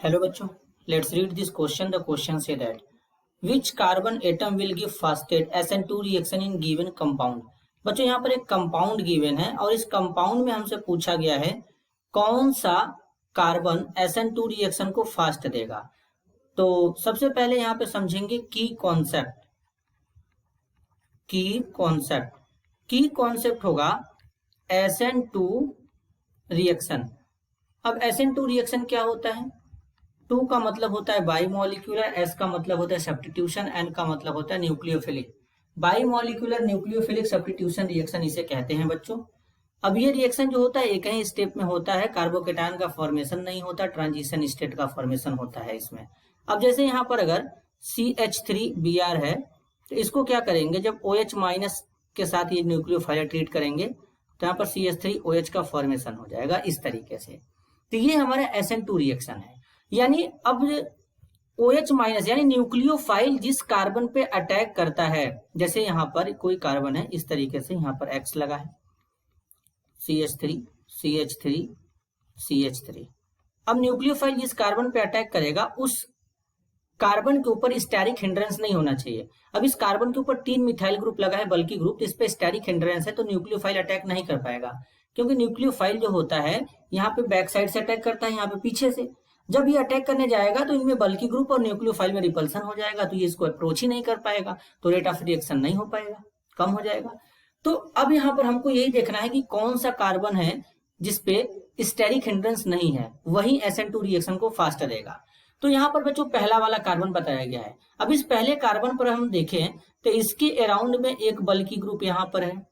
Hello बच्चों, let's read this question. The question say that which carbon atom will give fastest SN2 reaction in given compound. बच्चों यहाँ पर एक compound given है और इस कंपाउंड में हमसे पूछा गया है कौन सा कार्बन SN2 रिएक्शन को फास्ट देगा। तो सबसे पहले यहाँ पे समझेंगे की कॉन्सेप्ट होगा SN2 रिएक्शन। अब SN2 रिएक्शन क्या होता है? 2 का मतलब होता है बाईमॉलिक्यूलर, S का मतलब होता है सब्स्टिट्यूशन, N का मतलब होता है न्यूक्लियोफिलिक। बाईमॉलिक्यूलर न्यूक्लियोफिलिक सब्स्टिट्यूशन रिएक्शन इसे कहते हैं बच्चों। अब ये रिएक्शन जो होता है एक ही स्टेप में होता है, कार्बोकेटायन का फॉर्मेशन नहीं होता, ट्रांजिशन स्टेट का फॉर्मेशन होता है इसमें। अब जैसे यहाँ पर अगर CH3Br है तो इसको क्या करेंगे, जब OH माइनस के साथ ये न्यूक्लियोफाइल ट्रीट करेंगे तो यहाँ पर CH3OH का फॉर्मेशन हो जाएगा इस तरीके से। तो ये हमारा SN2 रिएक्शन है। यानी अब OH माइनस यानी न्यूक्लियोफाइल जिस कार्बन पे अटैक करता है, जैसे यहाँ पर कोई कार्बन है इस तरीके से, यहाँ पर X लगा है, CH3 CH3 CH3। अब न्यूक्लियोफाइल जिस कार्बन पे अटैक करेगा उस कार्बन के ऊपर स्टेरिक हिंड्रेंस नहीं होना चाहिए। अब इस कार्बन के ऊपर 3 मिथाइल ग्रुप लगा है, बल्कि ग्रुप, इस पे स्टेरिक हिंड्रेंस है तो न्यूक्लियोफाइल अटैक नहीं कर पाएगा, क्योंकि न्यूक्लियोफाइल जो होता है यहाँ पे बैक साइड से अटैक करता है, यहाँ पे पीछे से। जब ये अटैक करने जाएगा तो इनमें बल्कि ग्रुप और न्यूक्लियोफाइल में रिपल्सन हो जाएगा, तो ये इसको अप्रोच ही नहीं कर पाएगा, तो रेट ऑफ रिएक्शन नहीं हो पाएगा, कम हो जाएगा। तो अब यहाँ पर हमको यही देखना है कि कौन सा कार्बन है जिसपे स्टेरिक हिंड्रेंस नहीं है, वही SN2 रिएक्शन को फास्ट देगा। तो यहाँ पर बच्चों पहला वाला कार्बन बताया गया है। अब इस पहले कार्बन पर हम देखें तो इसके अराउंड में एक बल्कि ग्रुप यहाँ पर है,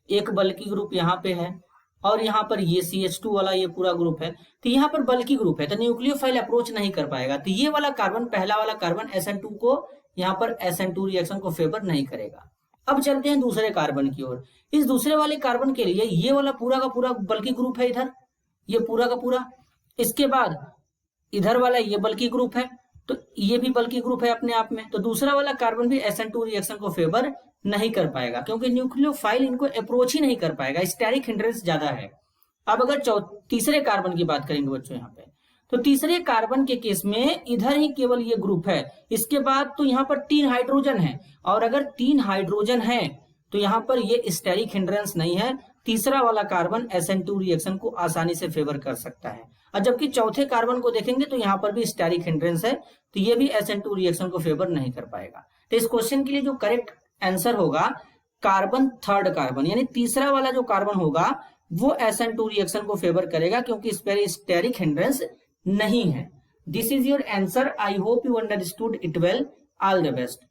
एक बल्कि ग्रुप यहाँ पे है, और यहाँ पर ये CH2 वाला ये पूरा ग्रुप है, तो यहाँ पर बल्कि ग्रुप है तो न्यूक्लियोफाइल अप्रोच नहीं कर पाएगा। तो ये वाला कार्बन, पहला वाला कार्बन SN2 को यहाँ पर SN2 रिएक्शन को फेवर नहीं करेगा। अब चलते हैं दूसरे कार्बन की ओर। इस दूसरे वाले कार्बन के लिए ये वाला पूरा का पूरा बल्कि ग्रुप है, इधर ये पूरा का पूरा, इसके बाद इधर वाला ये बल्कि ग्रुप है, तो ये भी बल्कि ग्रुप है अपने आप में। तो दूसरा वाला कार्बन भी SN2 रिएक्शन को फेवर नहीं कर पाएगा, क्योंकि न्यूक्लियोफाइल इनको अप्रोच ही नहीं कर पाएगा, स्टेरिक हिंड्रेंस ज्यादा है। अब अगर तीसरे कार्बन की बात करेंगे बच्चों यहाँ पे, तो तीसरे कार्बन के केस में इधर ही केवल ये ग्रुप है, इसके बाद तो यहाँ पर 3 हाइड्रोजन है, और अगर 3 हाइड्रोजन है तो यहाँ पर ये स्टेरिक हिंड्रेंस नहीं है। तीसरा वाला कार्बन SN2 रिएक्शन को आसानी से फेवर कर सकता है। और जबकि चौथे कार्बन को देखेंगे तो यहाँ पर भी स्टेरिक हिंड्रेंस है, तो ये भी SN2 रिएक्शन को फेवर नहीं कर पाएगा। तो इस क्वेश्चन के लिए जो करेक्ट आंसर होगा कार्बन, थर्ड कार्बन, यानी तीसरा वाला जो कार्बन होगा वो SN2 रिएक्शन को फेवर करेगा, क्योंकि इस पर स्टेरिक हिंड्रेंस नहीं है। This is your answer. I hope you understood it well. All the best.